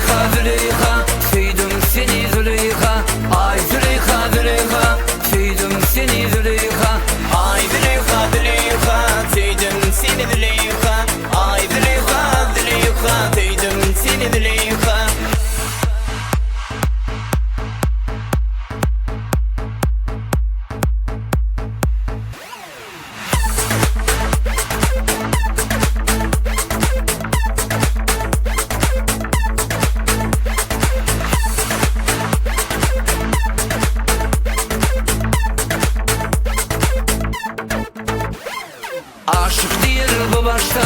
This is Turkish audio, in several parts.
Züleyha Züleyha, sevdim seni Züleyha. Ay Züleyha Züleyha, sevdim seni Züleyha. Ay Züleyha Züleyha, sevdim seni Züleyha. Ay Züleyha Züleyha, sevdim seni Züleyha. Aşık değil bu başta,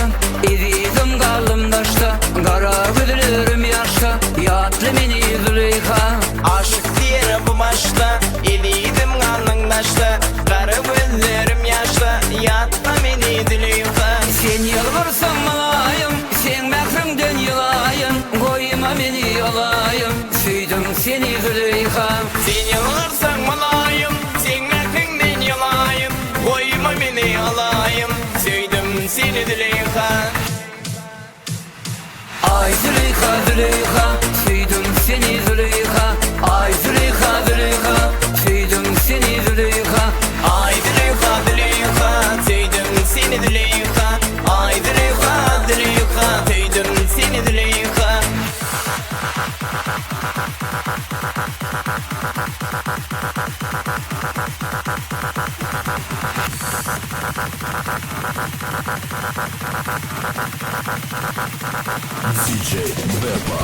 eridim kaldım taşta. Kara gözlerim yaşta, yatlı beni Züleyha. Aşık diye bu başta, eliydim kaldım taşta. Kara gözlerim yaşta, yatma beni Züleyha. Sen yalvarsan malayım, sen mehremden yılayım. Koyma beni alayım, sevdim seni Züleyha. Sen yalvarsan malayım, sen mehremden yalayım. Koyma beni alayım, sevdim seni Züleyha. Ay Züleyha Züleyha, sevdim seni Züleyha. Ay Züleyha Züleyha, sevdim seni Züleyha. Ay Züleyha Züleyha, sevdim seni Züleyha. Ay Züleyha Züleyha, sevdim seni Züleyha. DJ Vepa.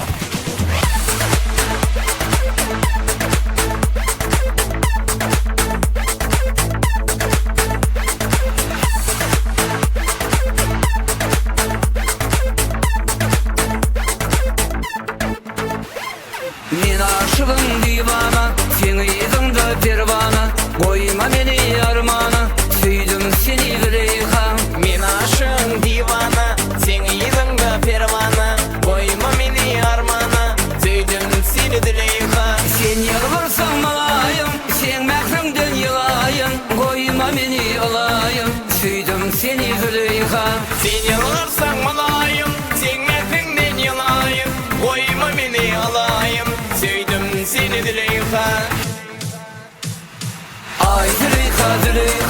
Men aşığım divana, sen izinde pervana. Koyma beni armana, sevdim seni Züleyha. Men aşığım divana, sen yüzünde pervana. Koyma beni armana, sevdim seni Züleyha. Sen yalvarsan malayım, sen mehremden yılayım. Koyma beni alayım, sevdim seni Züleyha. Sen yalvarsan malayım, sen mehremden yalayım. Koyma beni alayım, sevdim seni Züleyha. Ay Züleyha Züleyha,